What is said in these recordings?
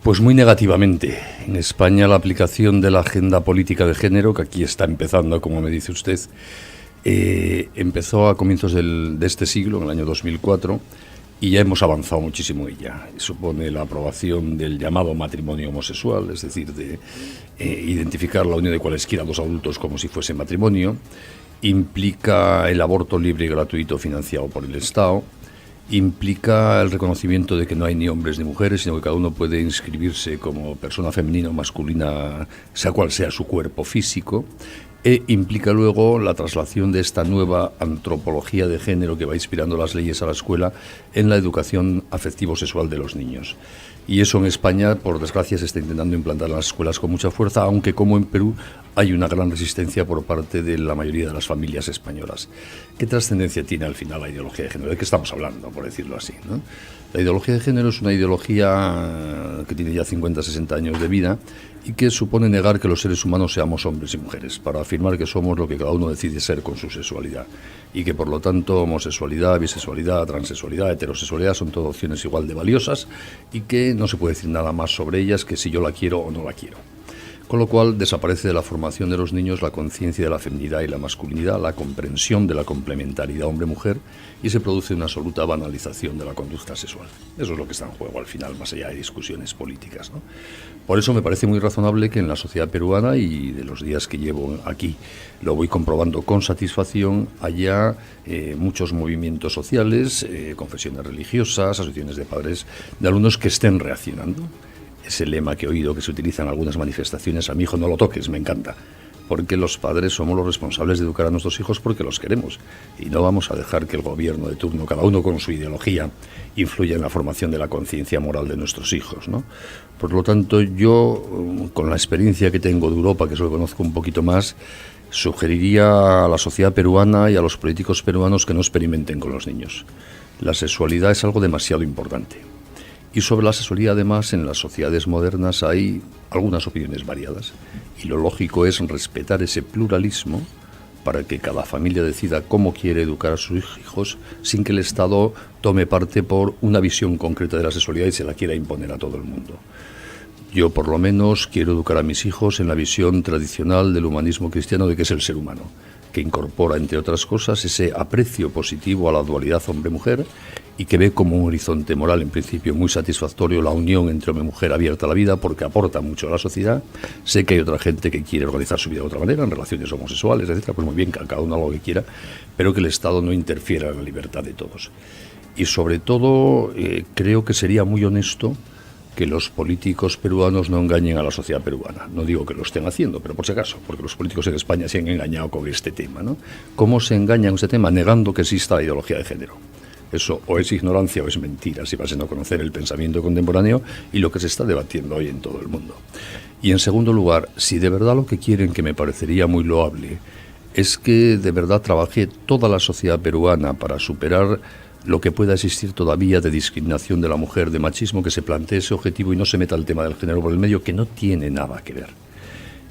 Pues muy negativamente. En España la aplicación de la agenda política de género, que aquí está empezando, como me dice usted, empezó a comienzos de este siglo, en el año 2004, y ya hemos avanzado muchísimo en ella. Supone la aprobación del llamado matrimonio homosexual, es decir, de identificar la unión de cualesquiera dos adultos como si fuese matrimonio. Implica el aborto libre y gratuito financiado por el Estado. Implica el reconocimiento de que no hay ni hombres ni mujeres, sino que cada uno puede inscribirse como persona femenina o masculina, sea cual sea su cuerpo físico. E implica luego la traslación de esta nueva antropología de género que va inspirando las leyes a la escuela en la educación afectivo-sexual de los niños. Y eso en España, por desgracia, se está intentando implantar en las escuelas con mucha fuerza, aunque como en Perú hay una gran resistencia por parte de la mayoría de las familias españolas. ¿Qué trascendencia tiene al final la ideología de género? ¿De qué estamos hablando, por decirlo así, ¿no? La ideología de género es una ideología que tiene ya 50, 60 años de vida y que supone negar que los seres humanos seamos hombres y mujeres, para afirmar que somos lo que cada uno decide ser con su sexualidad y que por lo tanto homosexualidad, bisexualidad, transexualidad, heterosexualidad son todas opciones igual de valiosas y que no se puede decir nada más sobre ellas que si yo la quiero o no la quiero. Con lo cual desaparece de la formación de los niños la conciencia de la feminidad y la masculinidad, la comprensión de la complementariedad hombre-mujer y se produce una absoluta banalización de la conducta sexual. Eso es lo que está en juego al final, más allá de discusiones políticas, ¿no? Por eso me parece muy razonable que en la sociedad peruana, y de los días que llevo aquí lo voy comprobando con satisfacción, haya muchos movimientos sociales, confesiones religiosas, asociaciones de padres de alumnos que estén reaccionando. Ese lema que he oído que se utiliza en algunas manifestaciones, a mi hijo no lo toques, me encanta, porque los padres somos los responsables de educar a nuestros hijos porque los queremos y no vamos a dejar que el gobierno de turno, cada uno con su ideología, influya en la formación de la conciencia moral de nuestros hijos, ¿no? Por lo tanto, yo, con la experiencia que tengo de Europa, que solo conozco un poquito más, sugeriría a la sociedad peruana y a los políticos peruanos que no experimenten con los niños. La sexualidad es algo demasiado importante. Y sobre la sexualidad, además, en las sociedades modernas hay algunas opiniones variadas. Y lo lógico es respetar ese pluralismo para que cada familia decida cómo quiere educar a sus hijos sin que el Estado tome parte por una visión concreta de la sexualidad y se la quiera imponer a todo el mundo. Yo, por lo menos, quiero educar a mis hijos en la visión tradicional del humanismo cristiano de que es el ser humano, que incorpora, entre otras cosas, ese aprecio positivo a la dualidad hombre-mujer y que ve como un horizonte moral, en principio, muy satisfactorio la unión entre hombre y mujer abierta a la vida porque aporta mucho a la sociedad. Sé que hay otra gente que quiere organizar su vida de otra manera, en relaciones homosexuales, etcétera, pues muy bien, cada uno haga lo que quiera, pero que el Estado no interfiera en la libertad de todos. Y sobre todo, creo que sería muy honesto que los políticos peruanos no engañen a la sociedad peruana. No digo que lo estén haciendo, pero por si acaso, porque los políticos en España se han engañado con este tema, ¿no? ¿Cómo se engañan con este tema? Negando que exista la ideología de género. Eso o es ignorancia o es mentira, si vas a no conocer el pensamiento contemporáneo y lo que se está debatiendo hoy en todo el mundo. Y en segundo lugar, si de verdad lo que quieren, que me parecería muy loable, es que de verdad trabaje toda la sociedad peruana para superar lo que pueda existir todavía de discriminación de la mujer, de machismo, que se plantee ese objetivo y no se meta el tema del género por el medio, que no tiene nada que ver.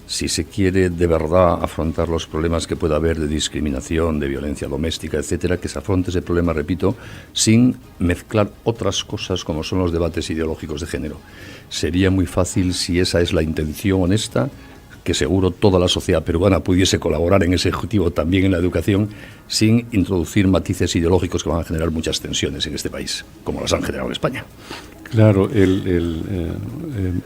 Si se quiere de verdad afrontar los problemas que pueda haber de discriminación, de violencia doméstica, etcétera, que se afronte ese problema, repito, sin mezclar otras cosas como son los debates ideológicos de género. Sería muy fácil, si esa es la intención honesta, que seguro toda la sociedad peruana pudiese colaborar en ese objetivo también en la educación, sin introducir matices ideológicos que van a generar muchas tensiones en este país, como las han generado en España. Claro, en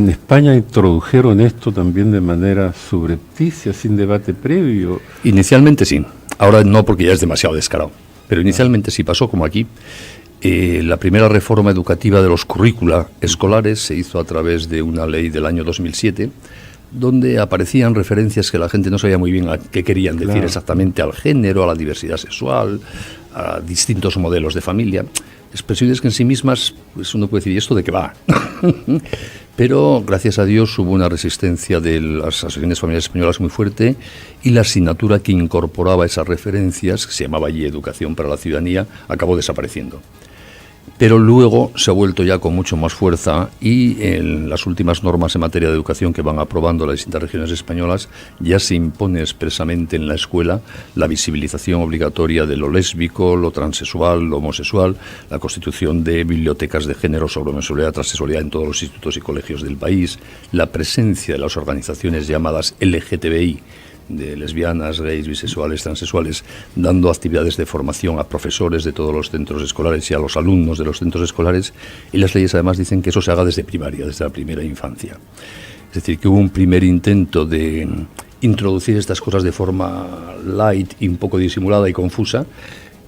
España introdujeron esto también de manera subrepticia, sin debate previo. Inicialmente sí, ahora no porque ya es demasiado descarado, pero inicialmente sí pasó como aquí. La primera reforma educativa de los currícula escolares se hizo a través de una ley del año 2007, donde aparecían referencias que la gente no sabía muy bien a qué querían decir exactamente, al género, a la diversidad sexual, a distintos modelos de familia. Expresiones que en sí mismas, pues uno puede decir, ¿y esto de qué va? Pero, gracias a Dios, hubo una resistencia de las asociaciones familiares españolas muy fuerte y la asignatura que incorporaba esas referencias, que se llamaba allí Educación para la Ciudadanía, acabó desapareciendo. pero luego se ha vuelto ya con mucho más fuerza y en las últimas normas en materia de educación que van aprobando las distintas regiones españolas ya se impone expresamente en la escuela la visibilización obligatoria de lo lésbico, lo transexual, lo homosexual, la constitución de bibliotecas de género sobre homosexualidad y transexualidad en todos los institutos y colegios del país, la presencia de las organizaciones llamadas LGTBI, de lesbianas, gays, bisexuales, transexuales, dando actividades de formación a profesores de todos los centros escolares y a los alumnos de los centros escolares, y las leyes además dicen que eso se haga desde primaria, desde la primera infancia. Es decir, que hubo un primer intento de introducir estas cosas de forma light y un poco disimulada y confusa,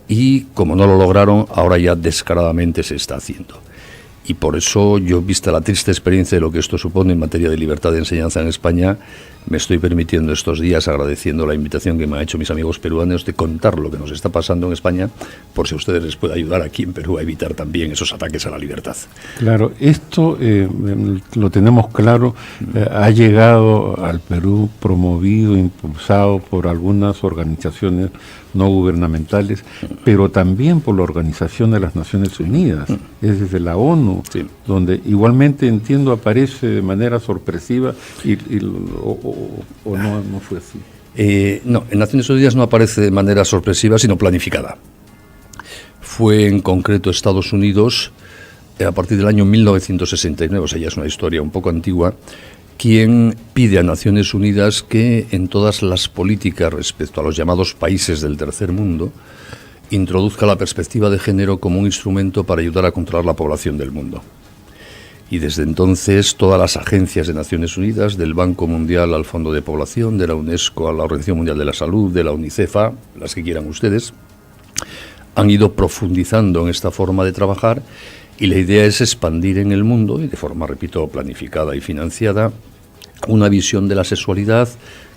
y como no lo lograron, ahora ya descaradamente se está haciendo. Y por eso yo, vista la triste experiencia de lo que esto supone en materia de libertad de enseñanza en España, me estoy permitiendo estos días, agradeciendo la invitación que me han hecho mis amigos peruanos, de contar lo que nos está pasando en España, por si a ustedes les puede ayudar aquí en Perú a evitar también esos ataques a la libertad. Claro, esto lo tenemos claro, ha llegado al Perú promovido, impulsado por algunas organizaciones no gubernamentales, pero también por la Organización de las Naciones Unidas, es desde la ONU, sí, donde igualmente entiendo aparece de manera sorpresiva o no fue así. No, en Naciones Unidas no aparece de manera sorpresiva, sino planificada. Fue en concreto Estados Unidos, a partir del año 1969, o sea, ya es una historia un poco antigua, quien pide a Naciones Unidas que en todas las políticas respecto a los llamados países del tercer mundo introduzca la perspectiva de género como un instrumento para ayudar a controlar la población del mundo. Y desde entonces todas las agencias de Naciones Unidas, del Banco Mundial al Fondo de Población, de la UNESCO a la Organización Mundial de la Salud, de la UNICEF, las que quieran ustedes, han ido profundizando en esta forma de trabajar, y la idea es expandir en el mundo, y de forma, repito, planificada y financiada, una visión de la sexualidad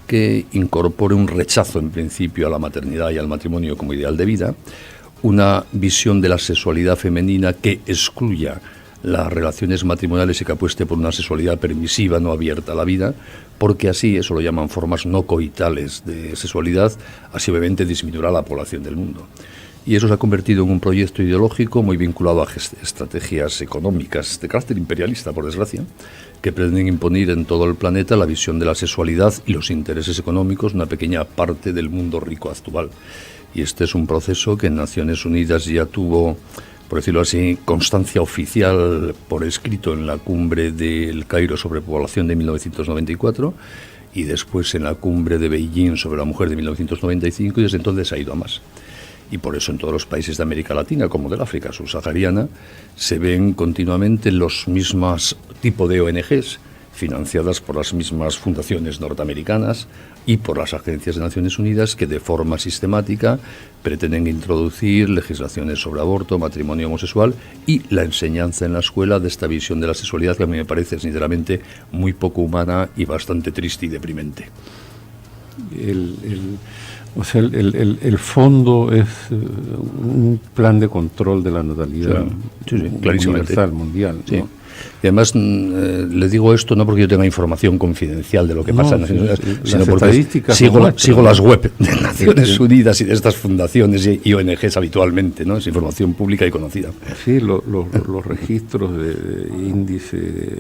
que incorpore un rechazo en principio a la maternidad y al matrimonio como ideal de vida, una visión de la sexualidad femenina que excluya las relaciones matrimoniales y que apueste por una sexualidad permisiva, no abierta a la vida, porque así, eso lo llaman formas no coitales de sexualidad, así obviamente disminuirá la población del mundo. Y eso se ha convertido en un proyecto ideológico muy vinculado a estrategias económicas de carácter imperialista, por desgracia, que pretenden imponer en todo el planeta la visión de la sexualidad y los intereses económicos de una pequeña parte del mundo rico actual. Y este es un proceso que en Naciones Unidas ya tuvo, por decirlo así, constancia oficial por escrito en la cumbre del Cairo sobre población de 1994 y después en la cumbre de Beijing sobre la mujer de 1995, y desde entonces ha ido a más. Y por eso en todos los países de América Latina, como del África subsahariana, se ven continuamente los mismos tipos de ONGs financiadas por las mismas fundaciones norteamericanas y por las agencias de Naciones Unidas que de forma sistemática pretenden introducir legislaciones sobre aborto, matrimonio homosexual y la enseñanza en la escuela de esta visión de la sexualidad que a mí me parece sinceramente muy poco humana y bastante triste y deprimente. O sea, el fondo es un plan de control de la natalidad, sí, universal, mundial, sí. ¿no? Y además le digo esto no porque yo tenga información confidencial de lo que pasa en Naciones Unidas, sino porque sigo las web de Naciones Unidas y de estas fundaciones y ONGs habitualmente, ¿no? Es información pública y conocida. Sí, los registros de índice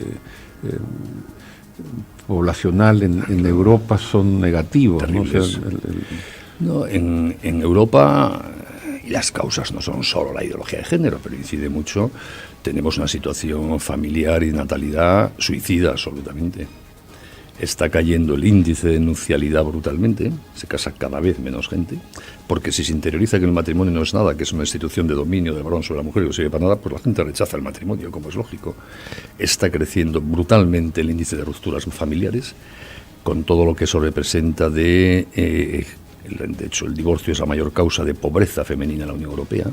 poblacional en Europa son negativos, ¿no? O sea, No, en Europa las causas no son solo la ideología de género, pero incide mucho. Tenemos una situación familiar y natalidad suicida absolutamente. Está cayendo el índice de nupcialidad brutalmente, se casa cada vez menos gente, porque si se interioriza que el matrimonio no es nada, que es una institución de dominio del varón sobre la mujer y no sirve para nada, pues la gente rechaza el matrimonio, como es lógico. Está creciendo brutalmente el índice de rupturas familiares, con todo lo que eso representa de hecho, el divorcio es la mayor causa de pobreza femenina en la Unión Europea,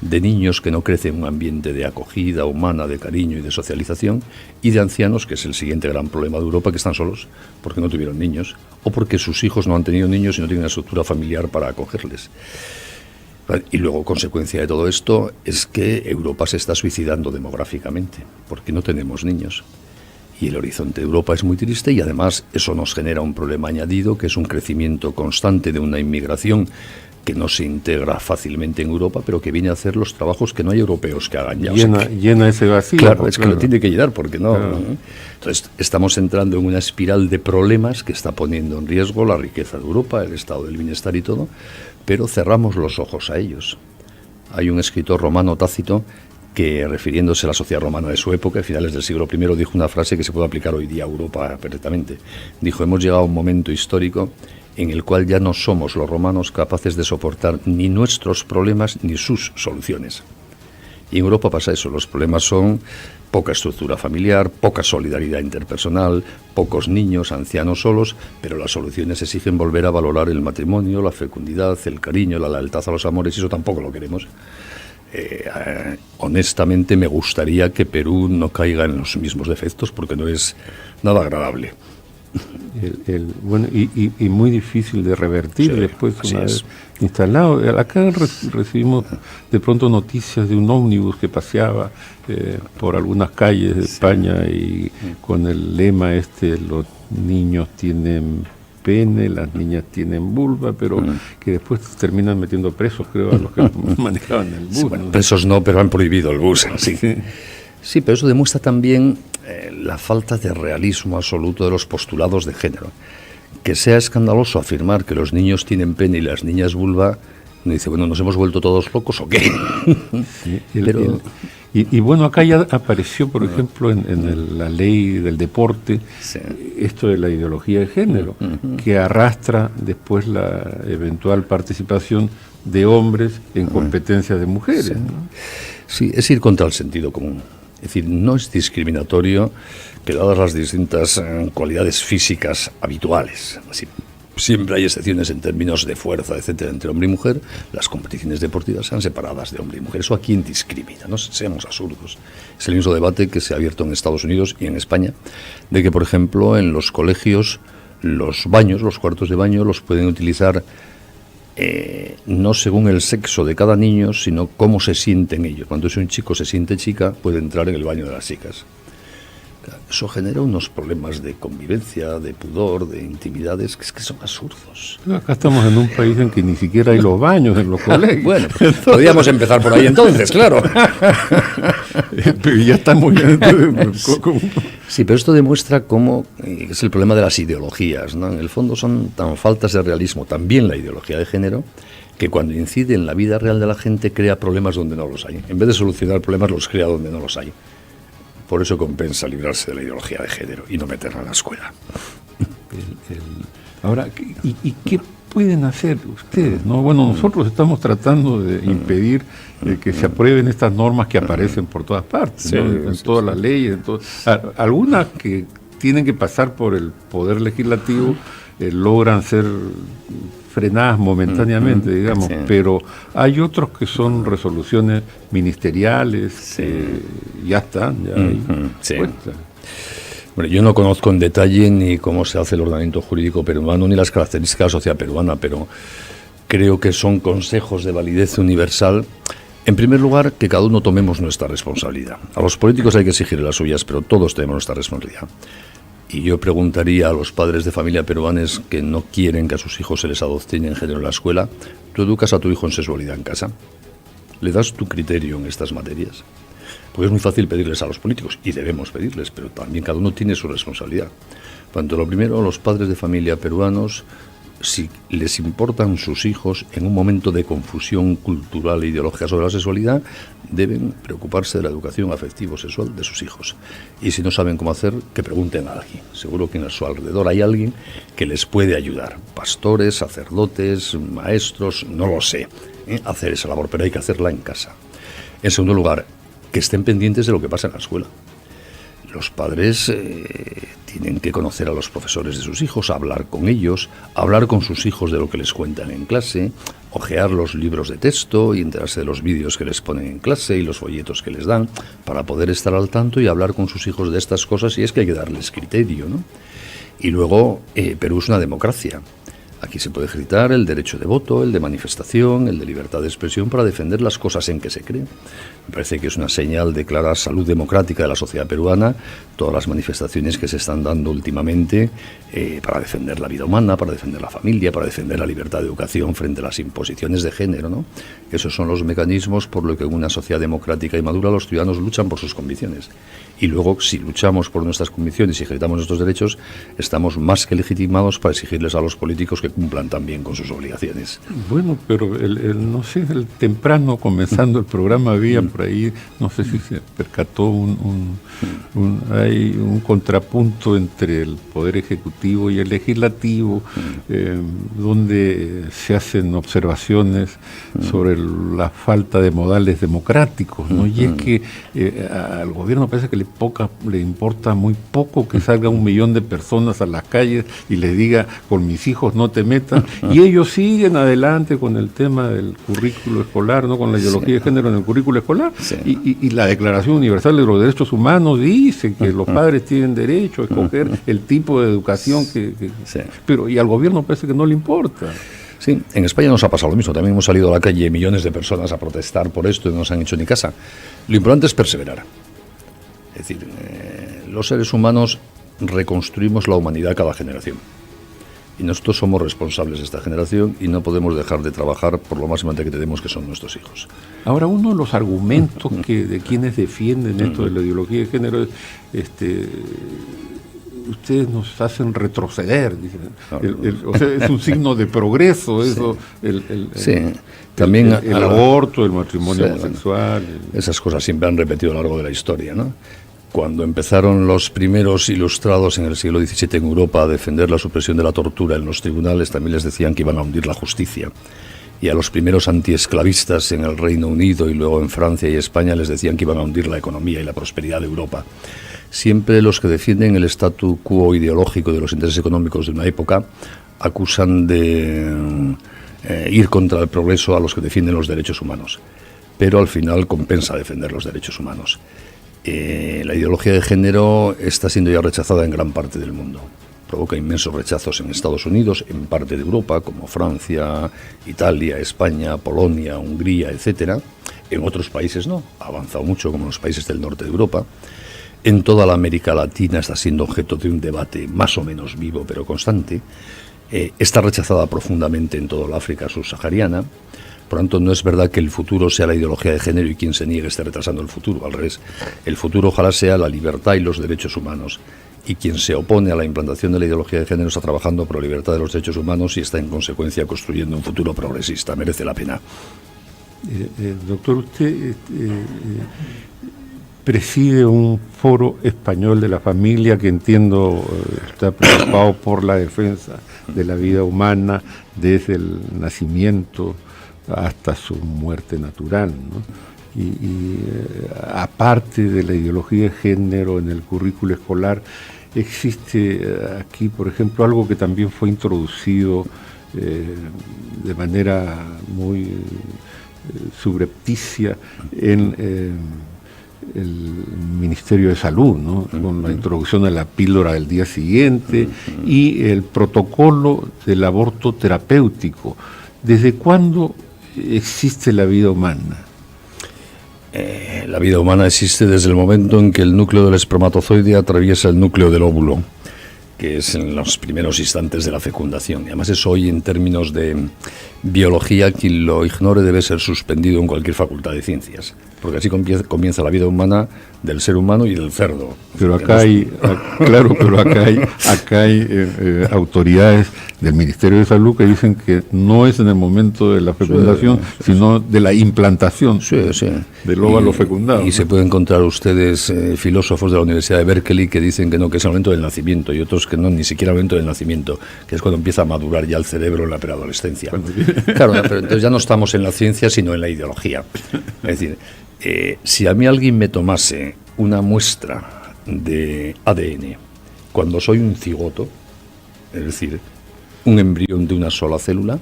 de niños que no crecen en un ambiente de acogida humana, de cariño y de socialización, y de ancianos, que es el siguiente gran problema de Europa, que están solos porque no tuvieron niños, o porque sus hijos no han tenido niños y no tienen una estructura familiar para acogerles. Y luego, consecuencia de todo esto, es que Europa se está suicidando demográficamente, porque no tenemos niños. Y el horizonte de Europa es muy triste, y además eso nos genera un problema añadido, que es un crecimiento constante de una inmigración que no se integra fácilmente en Europa, pero que viene a hacer los trabajos que no hay europeos que hagan ya. Llena ese vacío. Claro, es que lo tiene que llenar, porque no. Claro. Entonces, estamos entrando en una espiral de problemas que está poniendo en riesgo la riqueza de Europa, el estado del bienestar y todo, pero cerramos los ojos a ellos. Hay un escritor romano, Tácito, que, refiriéndose a la sociedad romana de su época, a finales del siglo I, dijo una frase que se puede aplicar hoy día a Europa perfectamente. Dijo: hemos llegado a un momento histórico en el cual ya no somos los romanos capaces de soportar ni nuestros problemas ni sus soluciones. Y en Europa pasa eso, los problemas son poca estructura familiar, poca solidaridad interpersonal, pocos niños, ancianos solos, pero las soluciones exigen volver a valorar el matrimonio, la fecundidad, el cariño, la lealtad a los amores, y eso tampoco lo queremos. Honestamente me gustaría que Perú no caiga en los mismos defectos, porque no es nada agradable. Bueno, y muy difícil de revertir, sí, después una vez instalado. Acá recibimos de pronto noticias de un ómnibus que paseaba por algunas calles de España y con el lema los niños tienen pene, las niñas tienen vulva, pero que después terminan metiendo presos, creo, a los que manejaban el bus. Sí, bueno, presos no, pero han prohibido el bus. Sí. Sí, pero eso demuestra también la falta de realismo absoluto de los postulados de género. Que sea escandaloso afirmar que los niños tienen pene y las niñas vulva, uno dice, bueno, ¿nos hemos vuelto todos locos o qué? Sí, y bueno, acá ya apareció, por ejemplo, en la ley del deporte, sí, esto de la ideología de género, que arrastra después la eventual participación de hombres en competencias de mujeres. Sí, ¿no? Sí, es ir contra el sentido común. Es decir, no es discriminatorio que, dadas las distintas cualidades físicas habituales, así, siempre hay excepciones en términos de fuerza, etcétera, entre hombre y mujer, las competiciones deportivas sean separadas de hombre y mujer. ¿Eso a quién discrimina? No seamos absurdos. Es el mismo debate que se ha abierto en Estados Unidos y en España, de que, por ejemplo, en los colegios, los baños, los cuartos de baño, los pueden utilizar no según el sexo de cada niño, sino cómo se sienten ellos. Cuando un chico se siente chica, puede entrar en el baño de las chicas. Eso genera unos problemas de convivencia, de pudor, de intimidades, que son absurdos. Acá estamos en un país en que ni siquiera hay los baños en los colegios. Bueno, podríamos empezar por ahí entonces, claro. Pero ya estamos... Sí, pero esto demuestra cómo es el problema de las ideologías, ¿no? En el fondo son tan faltas de realismo, también la ideología de género, que cuando incide en la vida real de la gente crea problemas donde no los hay. En vez de solucionar problemas, los crea donde no los hay. Por eso compensa librarse de la ideología de género y no meterla en la escuela. Ahora, ¿y qué pueden hacer ustedes? ¿No? Bueno, nosotros estamos tratando de impedir que se aprueben estas normas que aparecen por todas partes, sí, ¿no? En todas las leyes. Algunas que tienen que pasar por el Poder Legislativo logran ser frenadas momentáneamente, digamos, sí, pero hay otros que son resoluciones ministeriales, sí, ya están, ya hay sí. Bueno, yo no conozco en detalle ni cómo se hace el ordenamiento jurídico peruano ni las características de la sociedad peruana, pero creo que son consejos de validez universal. En primer lugar, que cada uno tomemos nuestra responsabilidad. A los políticos hay que exigir las suyas, pero todos tenemos nuestra responsabilidad. Y yo preguntaría a los padres de familia peruanos que no quieren que a sus hijos se les adoctrine en género en la escuela: ¿tú educas a tu hijo en sexualidad en casa? ¿Le das tu criterio en estas materias? Porque es muy fácil pedirles a los políticos, y debemos pedirles, pero también cada uno tiene su responsabilidad. Por tanto, lo primero, los padres de familia peruanos, si les importan sus hijos en un momento de confusión cultural e ideológica sobre la sexualidad, deben preocuparse de la educación afectivo-sexual de sus hijos. Y si no saben cómo hacer, que pregunten a alguien. Seguro que en su alrededor hay alguien que les puede ayudar. Pastores, sacerdotes, maestros, no lo sé, hacer esa labor, pero hay que hacerla en casa. En segundo lugar, que estén pendientes de lo que pasa en la escuela. Los padres tienen que conocer a los profesores de sus hijos, hablar con ellos, hablar con sus hijos de lo que les cuentan en clase, hojear los libros de texto y enterarse de los vídeos que les ponen en clase y los folletos que les dan, para poder estar al tanto y hablar con sus hijos de estas cosas, y es que hay que darles criterio, ¿no? Y luego, Perú es una democracia. Aquí se puede ejercitar el derecho de voto, el de manifestación, el de libertad de expresión para defender las cosas en que se cree. Me parece que es una señal de clara salud democrática de la sociedad peruana todas las manifestaciones que se están dando últimamente para defender la vida humana, para defender la familia, para defender la libertad de educación frente a las imposiciones de género, ¿no? Esos son los mecanismos por los que en una sociedad democrática y madura los ciudadanos luchan por sus convicciones. Y luego, si luchamos por nuestras convicciones y ejercitamos nuestros derechos, estamos más que legitimados para exigirles a los políticos que cumplan también con sus obligaciones. Bueno, pero no sé, el temprano comenzando el programa había por ahí, no sé si se percató hay un contrapunto entre el Poder Ejecutivo y el Legislativo, donde se hacen observaciones sobre la falta de modales democráticos, ¿no? Y es que al gobierno parece que le importa muy poco que salga 1 millón de personas a las calles y les diga, con mis hijos no te metas, y ellos siguen adelante con el tema del currículo escolar, ¿no? Con la ideología de género en el currículo escolar, y la Declaración Universal de los Derechos Humanos dice que los padres tienen derecho a escoger el tipo de educación pero y al gobierno parece que no le importa. Sí, en España nos ha pasado lo mismo. También hemos salido a la calle millones de personas a protestar por esto y no nos han hecho ni casa. Lo importante es perseverar. Es decir, los seres humanos reconstruimos la humanidad cada generación. Y nosotros somos responsables de esta generación y no podemos dejar de trabajar por lo más importante que tenemos, que son nuestros hijos. Ahora, uno de los argumentos de quienes defienden esto de la ideología de género es ustedes nos hacen retroceder, dicen. O sea, es un signo de progreso eso, también el aborto, el matrimonio homosexual. Esas cosas siempre han repetido a lo largo de la historia, ¿no? Cuando empezaron los primeros ilustrados en el siglo XVII en Europa a defender la supresión de la tortura en los tribunales, también les decían que iban a hundir la justicia. Y a los primeros antiesclavistas en el Reino Unido y luego en Francia y España les decían que iban a hundir la economía y la prosperidad de Europa. Siempre los que defienden el statu quo ideológico de los intereses económicos de una época acusan de ir contra el progreso a los que defienden los derechos humanos. Pero al final compensa defender los derechos humanos. La ideología de género está siendo ya rechazada en gran parte del mundo. Provoca inmensos rechazos en Estados Unidos, en parte de Europa, como Francia, Italia, España, Polonia, Hungría, etcétera. En otros países no, ha avanzado mucho, como en los países del norte de Europa. En toda la América Latina está siendo objeto de un debate más o menos vivo, pero constante. Está rechazada profundamente en toda la África subsahariana. Por lo tanto, no es verdad que el futuro sea la ideología de género y quien se niegue esté retrasando el futuro. Al revés, el futuro ojalá sea la libertad y los derechos humanos. Y quien se opone a la implantación de la ideología de género está trabajando por la libertad de los derechos humanos y está en consecuencia construyendo un futuro progresista. Merece la pena. Doctor, usted preside un foro español de la familia que entiendo está preocupado por la defensa de la vida humana desde el nacimiento hasta su muerte natural, ¿no? Y aparte de la ideología de género en el currículo escolar, existe aquí, por ejemplo, algo que también fue introducido de manera muy subrepticia en el Ministerio de Salud, ¿no? Con la introducción de la píldora del día siguiente y el protocolo del aborto terapéutico. ¿Desde cuándo existe la vida humana? La vida humana existe desde el momento en que el núcleo del espermatozoide atraviesa el núcleo del óvulo, que es en los primeros instantes de la fecundación. Y además eso hoy, en términos de biología, quien lo ignore debe ser suspendido en cualquier facultad de ciencias, porque así comienza la vida humana del ser humano y del cerdo. Pero acá hay, claro, pero acá hay autoridades del Ministerio de Salud que dicen que no es en el momento de la fecundación, sino de la implantación del óvulo fecundado. Y se pueden encontrar ustedes filósofos de la Universidad de Berkeley que dicen que no, que es el momento del nacimiento, y otros que no, ni siquiera el momento del nacimiento, que es cuando empieza a madurar ya el cerebro en la preadolescencia. Claro, pero entonces ya no estamos en la ciencia, sino en la ideología. Es decir, si a mí alguien me tomase una muestra de ADN cuando soy un cigoto, es decir, un embrión de una sola célula,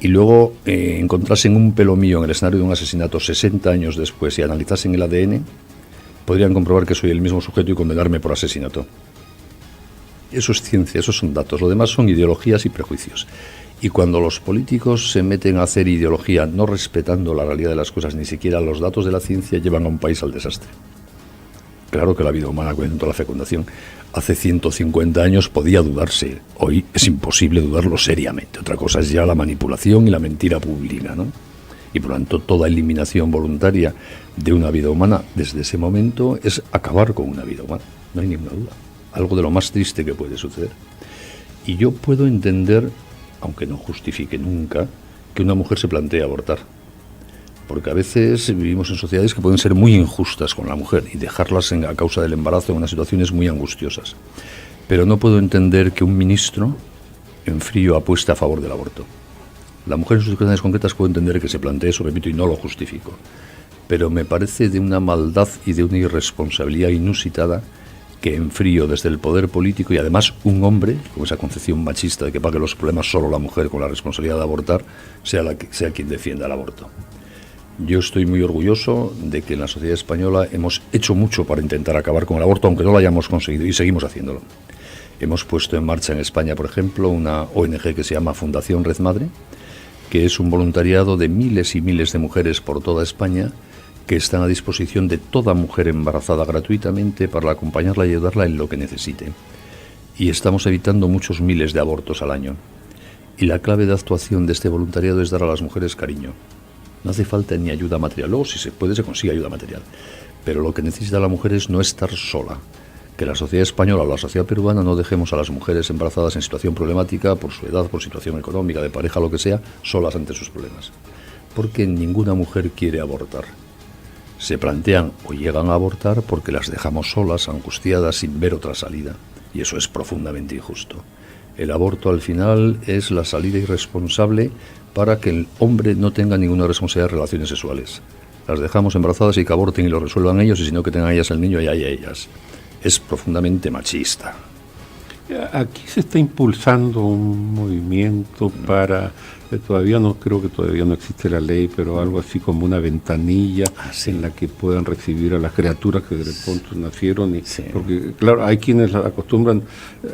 y luego encontrasen un pelo mío en el escenario de un asesinato 60 años después y analizasen el ADN, podrían comprobar que soy el mismo sujeto y condenarme por asesinato. Eso es ciencia, esos son datos. Lo demás son ideologías y prejuicios. Y cuando los políticos se meten a hacer ideología no respetando la realidad de las cosas, ni siquiera los datos de la ciencia, llevan a un país al desastre. Claro que la vida humana, cuando la fecundación, hace 150 años podía dudarse. Hoy es imposible dudarlo seriamente. Otra cosa es ya la manipulación y la mentira pública, ¿no? Y por lo tanto, toda eliminación voluntaria de una vida humana desde ese momento es acabar con una vida humana. No hay ninguna duda. Algo de lo más triste que puede suceder. Y yo puedo entender, aunque no justifique nunca, que una mujer se plantee abortar. Porque a veces vivimos en sociedades que pueden ser muy injustas con la mujer y dejarlas a causa del embarazo en unas situaciones muy angustiosas. Pero no puedo entender que un ministro en frío apueste a favor del aborto. La mujer en sus circunstancias concretas puedo entender que se plantee eso, repito, y no lo justifico. Pero me parece de una maldad y de una irresponsabilidad inusitada que en frío desde el poder político y además un hombre, con esa concepción machista de que pague los problemas solo la mujer con la responsabilidad de abortar, sea quien defienda el aborto. Yo estoy muy orgulloso de que en la sociedad española hemos hecho mucho para intentar acabar con el aborto, aunque no lo hayamos conseguido, y seguimos haciéndolo. Hemos puesto en marcha en España, por ejemplo, una ONG que se llama Fundación Red Madre, que es un voluntariado de miles y miles de mujeres por toda España que están a disposición de toda mujer embarazada gratuitamente para acompañarla y ayudarla en lo que necesite. Y estamos evitando muchos miles de abortos al año. Y la clave de actuación de este voluntariado es dar a las mujeres cariño. No hace falta ni ayuda material. Luego, si se puede, se consigue ayuda material. Pero lo que necesita la mujer es no estar sola. Que la sociedad española o la sociedad peruana no dejemos a las mujeres embarazadas en situación problemática por su edad, por situación económica, de pareja, lo que sea, solas ante sus problemas. Porque ninguna mujer quiere abortar. Se plantean o llegan a abortar porque las dejamos solas, angustiadas, sin ver otra salida. Y eso es profundamente injusto. El aborto al final es la salida irresponsable para que el hombre no tenga ninguna responsabilidad de relaciones sexuales. Las dejamos embarazadas y que aborten y lo resuelvan ellos, y si no, que tengan ellas el niño y hay ellas. Es profundamente machista. Aquí se está impulsando un movimiento para, todavía no existe la ley, pero algo así como una ventanilla en la que puedan recibir a las criaturas que de pronto nacieron. Porque claro, hay quienes acostumbran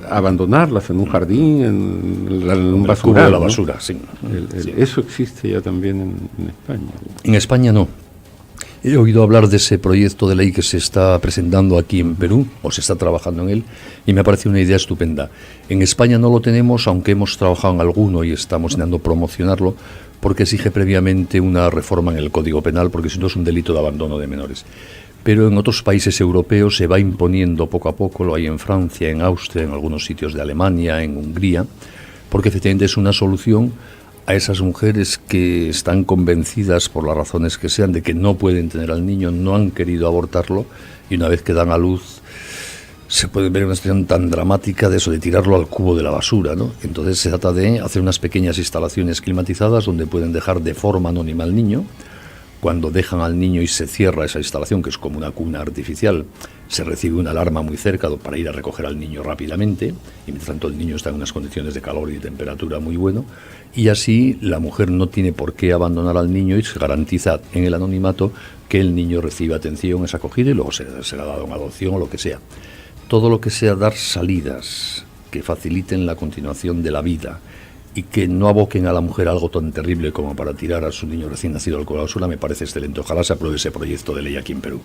a abandonarlas en un jardín, en un basural, de la basura, ¿no? Sí. Eso existe ya también en España. En España no. He oído hablar de ese proyecto de ley que se está presentando aquí en Perú, o se está trabajando en él, y me ha parecido una idea estupenda. En España no lo tenemos, aunque hemos trabajado en alguno y estamos intentando promocionarlo, porque exige previamente una reforma en el Código Penal, porque si no es un delito de abandono de menores. Pero en otros países europeos se va imponiendo poco a poco, lo hay en Francia, en Austria, en algunos sitios de Alemania, en Hungría, porque efectivamente es una solución a esas mujeres que están convencidas, por las razones que sean, de que no pueden tener al niño, no han querido abortarlo, y una vez que dan a luz se puede ver una situación tan dramática de eso, de tirarlo al cubo de la basura, ¿no? Entonces se trata de hacer unas pequeñas instalaciones climatizadas donde pueden dejar de forma anónima al niño. Cuando dejan al niño y se cierra esa instalación, que es como una cuna artificial, se recibe una alarma muy cerca para ir a recoger al niño rápidamente, y mientras tanto el niño está en unas condiciones de calor y de temperatura muy bueno, y así la mujer no tiene por qué abandonar al niño y se garantiza en el anonimato que el niño recibe atención, es acogido y luego será dado en adopción o lo que sea. Todo lo que sea dar salidas que faciliten la continuación de la vida y que no aboquen a la mujer a algo tan terrible como para tirar a su niño recién nacido al cubo de la basura me parece excelente. Ojalá se apruebe ese proyecto de ley aquí en Perú.